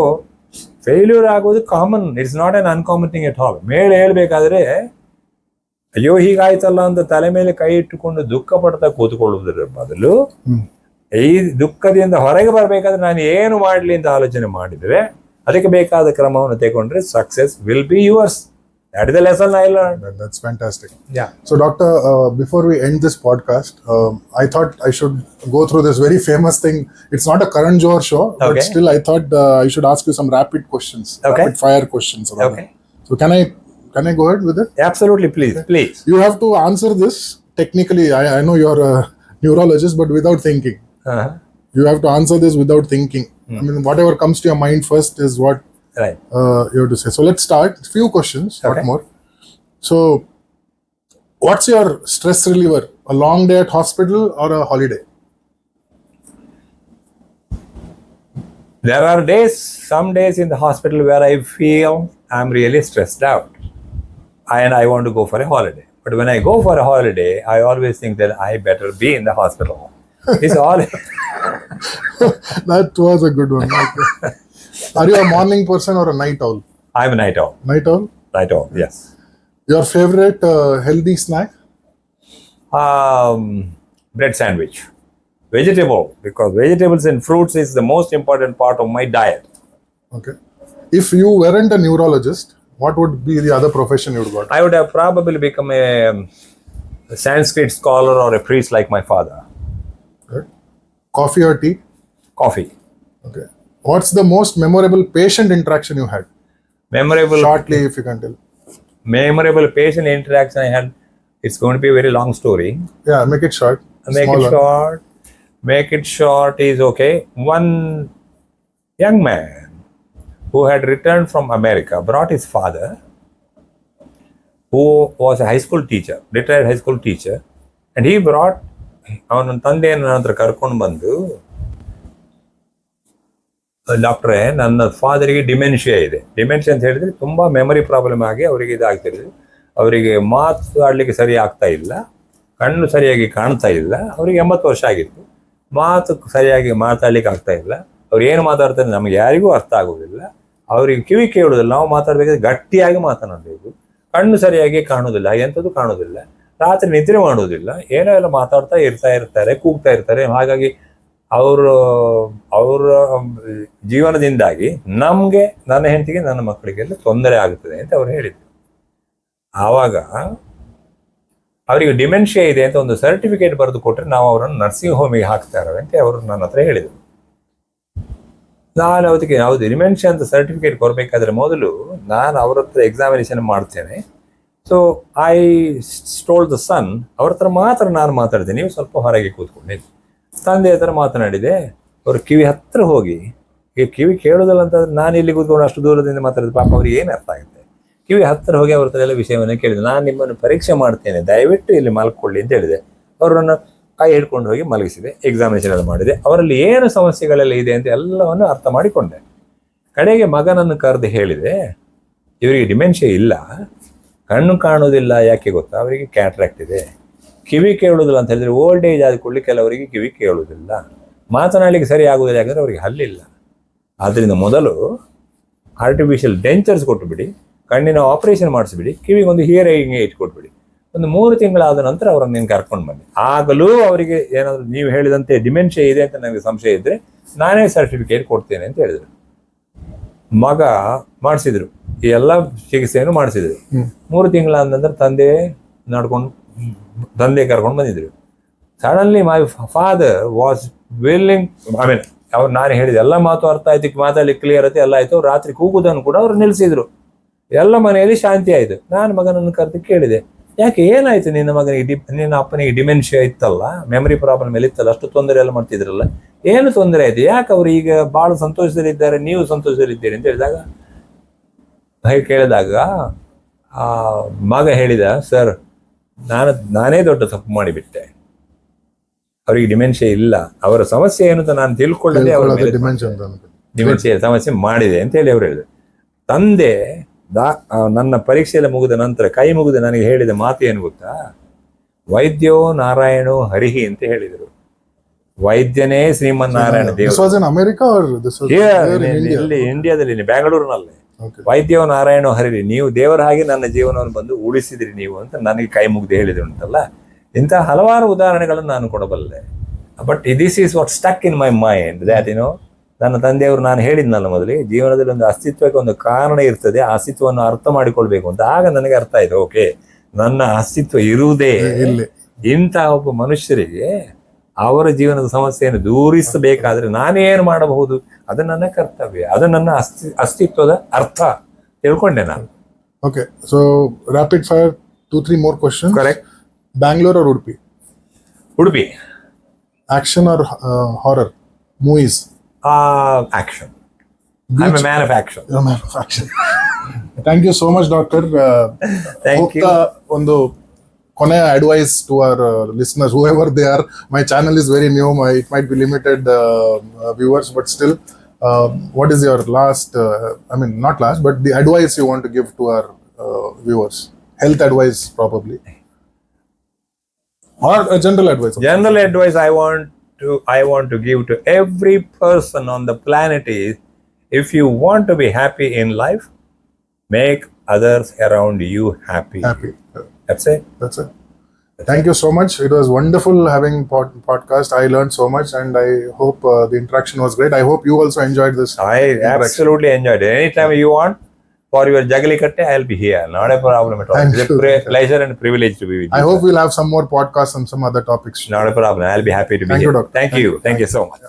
ಫೇಲ್ಯೂರ್ ಆಗೋದು common, it's not an uncommon thing at all. ಮೇಲೆ ಹೇಳ್ಬೇಕಾದ್ರೆ ಅಯ್ಯೋ ಹೀಗಾಯ್ತಲ್ಲ ಅಂತ ತಲೆ ಮೇಲೆ ಕೈ ಇಟ್ಟುಕೊಂಡು ದುಃಖ ಪಡ್ತಾ ಕೂತ್ಕೊಳ್ಳುವುದರ ಬದಲು ಈ ದುಃಖದಿಂದ ಹೊರಗೆ ಬರಬೇಕಾದ್ರೆ ನಾನು ಏನು ಮಾಡಲಿ ಅಂತ ಆಲೋಚನೆ ಮಾಡಿದ್ರೆ ಅದಕ್ಕೆ ಬೇಕಾದ ಕ್ರಮವನ್ನು ತಗೊಂಡ್ರೆ success will be yours. That is the lesson I learned. That's fantastic. Yeah. So, Doctor, before we end this podcast, I thought I should go through this very famous thing. It's not a Karan Johar show, but Okay. still I thought I should ask you some rapid questions, Okay. rapid fire questions. Rather. Okay. So, can I go ahead with it? Absolutely, please. You have to answer this technically. I know you're a neurologist, but without thinking. Uh-huh. You have to answer this without thinking. I mean, whatever comes to your mind first is what Right. you have to say. So let's start. Few questions, not Okay. more. So, what's your stress reliever? A long day at hospital or a holiday? There are days, some days in the hospital where I feel I'm really stressed out and I want to go for a holiday. But when I go for a holiday, I always think that I better be in the hospital. It's all. That was a good one. Okay. Are you a morning person or a night owl? I'm a night owl. Night owl. Night owl, yes. Your favorite healthy snack? Bread sandwich. Vegetable, because vegetables and fruits is the most important part of my diet. Okay. If you weren't a neurologist, what would be the other profession you would got? I would have probably become a Sanskrit scholar or a priest like my father. Good. Coffee or tea? Coffee. Okay. What's the most memorable patient interaction you had? Memorable. Shortly, if you can tell. Memorable patient interaction I had. It's going to be a very long story. Yeah, make it short. Make Small it one. short. Make it short is okay. One young man who had returned from America brought his father, who was a high school teacher, retired high school teacher, and he brought ಅವನ ತಂದೆಯನ್ನು ನನ್ನ ಹತ್ರ ಕರ್ಕೊಂಡು ಬಂದು, ಡಾಕ್ಟ್ರೇ ನನ್ನ ಫಾದರಿಗೆ dementia ಇದೆ. Dementia ಅಂತ ಹೇಳಿದ್ರೆ ತುಂಬ ಮೆಮೊರಿ ಪ್ರಾಬ್ಲಮ್ ಆಗಿ ಅವರಿಗೆ ಇದಾಗ್ತಿರೋದು. ಅವರಿಗೆ ಮಾತಾಡಲಿಕ್ಕೆ ಸರಿ ಆಗ್ತಾ ಇಲ್ಲ, ಕಣ್ಣು ಸರಿಯಾಗಿ ಕಾಣ್ತಾ ಇಲ್ಲ. ಅವರಿಗೆ 80 ವರ್ಷ ಆಗಿತ್ತು. ಮಾತು ಸರಿಯಾಗಿ ಮಾತಾಡ್ಲಿಕ್ಕೆ ಆಗ್ತಾ ಇಲ್ಲ. ಅವ್ರು ಏನು ಮಾತಾಡ್ತಾರೆ ನಮಗೆ ಯಾರಿಗೂ ಅರ್ಥ ಆಗೋದಿಲ್ಲ. ಅವರಿಗೆ ಕಿವಿ ಕೇಳೋದಿಲ್ಲ. ನಾವು ಮಾತಾಡಬೇಕಾದ್ರೆ ಗಟ್ಟಿಯಾಗಿ ಮಾತನಾಡಬೇಕು. ಕಣ್ಣು ಸರಿಯಾಗಿ ಕಾಣೋದಿಲ್ಲ, ಎಂಥದ್ದು ಕಾಣೋದಿಲ್ಲ. ರಾತ್ರಿ ನಿದ್ರೆ ಮಾಡೋದಿಲ್ಲ. ಏನೋ ಎಲ್ಲ ಮಾತಾಡ್ತಾ ಇರ್ತಾರೆ, ಕೂಗ್ತಾ ಇರ್ತಾರೆ. ಹಾಗಾಗಿ ಅವರ ಜೀವನದಿಂದಾಗಿ ನಮಗೆ, ನನ್ನ ಹೆಂಡತಿಗೆ, ನನ್ನ ಮಕ್ಕಳಿಗೆಲ್ಲ ತೊಂದರೆ ಆಗುತ್ತದೆ ಅಂತ ಅವ್ರು ಹೇಳಿದ್ರು. ಆವಾಗ ಅವರಿಗೆ ಡಿಮೆನ್ಷಿಯಾ ಇದೆ ಅಂತ ಒಂದು ಸರ್ಟಿಫಿಕೇಟ್ ಬರೆದು ಕೊಟ್ಟರೆ ನಾವು ಅವರನ್ನು ನರ್ಸಿಂಗ್ ಹೋಮಿಗೆ ಹಾಕ್ತಾರೆ ಅಂತ ಅವರು ನನ್ನ ಹತ್ರ ಹೇಳಿದರು. ನಾನು ಅದಕ್ಕೆ ಯಾವುದು ಡಿಮೆನ್ಷಿಯಾ ಅಂತ ಸರ್ಟಿಫಿಕೇಟ್ ಕೊಡಬೇಕಾದ್ರೆ ಮೊದಲು ನಾನು ಅವ್ರ ಹತ್ರ ಎಕ್ಸಾಮಿನೇಷನ್ ಮಾಡ್ತೇನೆ. ಸೊ ಐ ಟೋಲ್ಡ್ ದ ಸನ್, ಅವ್ರ ಹತ್ರ ಮಾತ್ರ ನಾನು ಮಾತಾಡ್ತೇನೆ, ನೀವು ಸ್ವಲ್ಪ ಹೊರಗೆ ಕೂತ್ಕೊಂಡೆ. ತಂದೆ ಹತ್ರ ಮಾತನಾಡಿದೆ. ಅವ್ರ ಕಿವಿ ಹತ್ರ ಹೋಗಿ, ಈಗ ಕಿವಿ ಕೇಳೋದಲ್ಲ ಅಂತಂದ್ರೆ ನಾನು ಇಲ್ಲಿ ಕೂತ್ಕೊಂಡು ಅಷ್ಟು ದೂರದಿಂದ ಮಾತಾಡಿದ ಪಾಪ ಅವ್ರಿಗೆ ಏನು ಅರ್ಥ ಆಗುತ್ತೆ. ಕಿವಿ ಹತ್ತಿರ ಹೋಗಿ ಅವ್ರ ಹತ್ರ ಎಲ್ಲ ವಿಷಯವನ್ನು ಕೇಳಿದೆ. ನಾನು ನಿಮ್ಮನ್ನು ಪರೀಕ್ಷೆ ಮಾಡ್ತೇನೆ, ದಯವಿಟ್ಟು ಇಲ್ಲಿ ಮಲ್ಕೊಳ್ಳಿ ಅಂತ ಹೇಳಿದೆ. ಅವರನ್ನು ಕೈ ಹಿಡ್ಕೊಂಡು ಹೋಗಿ ಮಲಗಿಸಿದೆ. ಎಕ್ಸಾಮಿನೇಷನ್ ಎಲ್ಲ ಮಾಡಿದೆ. ಅವರಲ್ಲಿ ಏನು ಸಮಸ್ಯೆಗಳೆಲ್ಲ ಇದೆ ಅಂತ ಎಲ್ಲವನ್ನು ಅರ್ಥ ಮಾಡಿಕೊಂಡೆ. ಕಡೆಗೆ ಮಗನನ್ನು ಕರೆದು ಹೇಳಿದೆ, ಇವರಿಗೆ ಡಿಮೆನ್ಷಿಯಾ ಇಲ್ಲ, ಕಣ್ಣು ಕಾಣೋದಿಲ್ಲ. ಯಾಕೆ ಗೊತ್ತಾ? ಅವರಿಗೆ ಕ್ಯಾಟ್ರಾಕ್ಟ್ ಇದೆ. ಕಿವಿ ಕೇಳೋದಿಲ್ಲ ಅಂತ ಹೇಳಿದ್ರೆ ಓಲ್ಡ್ ಏಜ್ ಆದ ಕೂಡಲೇ ಕೆಲವರಿಗೆ ಕಿವಿ ಕೇಳೋದಿಲ್ಲ, ಮಾತನಾಡಲಿಕ್ಕೆ ಸರಿ ಆಗೋದಿಲ್ಲ, ಯಾಕಂದರೆ ಅವರಿಗೆ ಹಲ್ಲಿಲ್ಲ. ಆದ್ದರಿಂದ ಮೊದಲು ಆರ್ಟಿಫಿಷಿಯಲ್ ಡೆಂಚರ್ಸ್ ಕೊಟ್ಟುಬಿಡಿ, ಕಣ್ಣಿನ ಆಪರೇಷನ್ ಮಾಡಿಸ್ಬಿಡಿ, ಕಿವಿಗೊಂದು ಹಿಯರಿಂಗ್ ಏಜ್ ಕೊಟ್ಬಿಡಿ. ಒಂದು 3 ತಿಂಗಳಾದ ನಂತರ ಅವರನ್ನು ನೀನು ಕರ್ಕೊಂಡು ಬನ್ನಿ. ಆಗಲೂ ಅವರಿಗೆ ಏನಾದರೂ ನೀವು ಹೇಳಿದಂತೆ ಡಿಮೆನ್ಷಿಯಾ ಇದೆ ಅಂತ ನನಗೆ ಸಂಶಯ ಇದ್ದರೆ ನಾನೇ ಸರ್ಟಿಫಿಕೇಟ್ ಕೊಡ್ತೇನೆ ಅಂತ ಹೇಳಿದರು. ಮಗ ಮಾಡಿಸಿದ್ರು, ಈ ಎಲ್ಲ ಚಿಕಿತ್ಸೆಯನ್ನು ಮಾಡಿಸಿದ್ರು. 3 ತಿಂಗಳಾದ ನಂತರ ತಂದೆ ಕರ್ಕೊಂಡು ಬಂದಿದ್ರು. Suddenly my father was willing, ಅವ್ರು ನಾನು ಹೇಳಿದೆ ಎಲ್ಲ ಮಾತು ಅರ್ಥ ಆಯ್ತು, ಮಾತಾಡ್ಲಿಕ್ಕೆ ಕ್ಲಿಯರ್ ಆಯ್ತು, ಎಲ್ಲ ಆಯ್ತು. ರಾತ್ರಿ ಕೂಗುದನ್ನು ಕೂಡ ಅವ್ರು ನಿಲ್ಲಿಸಿದ್ರು. ಎಲ್ಲ ಮನೆಯಲ್ಲಿ ಶಾಂತಿ ಆಯಿತು. ನಾನು ಮಗನನ್ನು ಕರೆದು ಕೇಳಿದೆ, ಯಾಕೆ ಏನಾಯ್ತು ನಿನ್ನ ಮಗನಿಗೆ, ನಿನ್ನ ಅಪ್ಪನಿಗೆ ಡಿಮೆನ್ಷಿಯಾ ಇತ್ತಲ್ಲ, ಮೆಮರಿ ಪ್ರಾಬ್ಲಮ್ ಎಲ್ಲ ಇತ್ತಲ್ಲ, ಅಷ್ಟು ತೊಂದರೆ ಎಲ್ಲ ಮಾಡ್ತಿದ್ರಲ್ಲ, ಏನು ತೊಂದರೆ ಆಯ್ತು, ಯಾಕೆ ಅವರು ಈಗ ಭಾಳ ಸಂತೋಷದಲ್ಲಿದ್ದಾರೆ, ನೀವು ಸಂತೋಷದಲ್ಲಿದ್ದೀರಿ ಅಂತ ಹೇಳಿದಾಗ ಹಾಗೆ ಕೇಳಿದಾಗ ಆ ಮಗ ಹೇಳಿದ, ಸರ್ ನಾನೇ ದೊಡ್ಡ ತಪ್ಪು ಮಾಡಿಬಿಟ್ಟೆ, ಅವರಿಗೆ ಡಿಮೆನ್ಷಿಯಾ ಇಲ್ಲ, ಅವರ ಸಮಸ್ಯೆ ಏನು ಅಂತ ನಾನು ತಿಳ್ಕೊಳ್ಳದೆ ಅವರ ಮೇಲೆ ಡಿಮೆನ್ಷಿಯಾ ಸಮಸ್ಯೆ ಮಾಡಿದೆ ಅಂತ ಹೇಳಿ ಅವರು ಹೇಳಿದರು. ತಂದೆ ನನ್ನ ಪರೀಕ್ಷೆಯಲ್ಲಿ ಮುಗಿದ ನಂತರ ಕೈ ಮುಗಿದು ನನಗೆ ಹೇಳಿದ ಮಾತು ಏನು ಗೊತ್ತಾ, ವೈದ್ಯೋ ನಾರಾಯಣೋ ಹರಿಹಿ ಅಂತ ಹೇಳಿದರು. ವೈದ್ಯನೇ ಶ್ರೀಮನ್ನಾರಾಯಣ ದೇವರು. ಇಲ್ಲಿ ಇಂಡಿಯಾದಲ್ಲಿ ಬ್ಯಾಂಗ್ಳೂರಿನಲ್ಲಿ ವೈದ್ಯೋ ನಾರಾಯಣೋ ಹರಿಹಿ, ನೀವು ದೇವರ ಹಾಗೆ ನನ್ನ ಜೀವನವನ್ನು ಬಂದು ಉಳಿಸಿದ್ರಿ ನೀವು ಅಂತ ನನಗೆ ಕೈ ಮುಗ್ದು ಹೇಳಿದ್ರು ಉಂಟಲ್ಲ. ಇಂತಹ ಹಲವಾರು ಉದಾಹರಣೆಗಳನ್ನು ನಾನು ಕೊಡಬಲ್ಲೆ. But this is what stuck in my mind that ನನ್ನ ತಂದೆಯವರು, ನಾನು ಹೇಳಿದ್ನಲ್ಲ ಮೊದಲಿಗೆ, ಜೀವನದಲ್ಲಿ ಒಂದು ಅಸ್ತಿತ್ವಕ್ಕೆ ಒಂದು ಕಾರಣ ಇರ್ತದೆ, ಆ ಅಸ್ತಿತ್ವವನ್ನು ಅರ್ಥ ಮಾಡಿಕೊಳ್ಬೇಕು ಅಂತ. ಆಗ ನನಗೆ ಅರ್ಥ ಆಯ್ತು, ಓಕೆ, ನನ್ನ ಅಸ್ತಿತ್ವ ಇರುವುದೇ ಇಂತಹ ಒಬ್ಬ ಮನುಷ್ಯರಿಗೆ ಅವರ ಜೀವನದ ಸಮಸ್ಯೆಯನ್ನು ದೂರಿಸಬೇಕಾದ್ರೆ ನಾನೇನು ಮಾಡಬಹುದು, ಅದು ನನ್ನ ಕರ್ತವ್ಯ, ಅದು ನನ್ನ ಅಸ್ತಿತ್ವದ ಅರ್ಥ ತಿಳ್ಕೊಂಡೆ ನಾನು. Okay, so rapid fire 2-3 more questions. Correct. Bangalore or Udupi? Udupi. Action or horror movies? Action. I'm a man of action. You're a man of action. Thank you so much, doctor. Thank you. ಒಂದು ಕೊನೆಯ advice to our listeners, whoever they are. My channel is very new. It might be limited viewers, but still, what is your last, not last, but the advice you want to give to our viewers? Health advice, probably, or a general advice. General advice I want to give to every person on the planet is, if you want to be happy in life, make others around you happy. That's it. Thank you so much. It was wonderful having podcast. I learned so much, and I hope the interaction was great. I hope you also enjoyed this. I absolutely enjoyed it. Anytime you want for your Jagalikatte, I'll be here. Not a problem at all. It's a pleasure and privilege to be with you. I hope we'll have some more podcasts on some other topics. Not a problem. I'll be happy to be here. Thank you, doctor. Thank you. Thank you so much.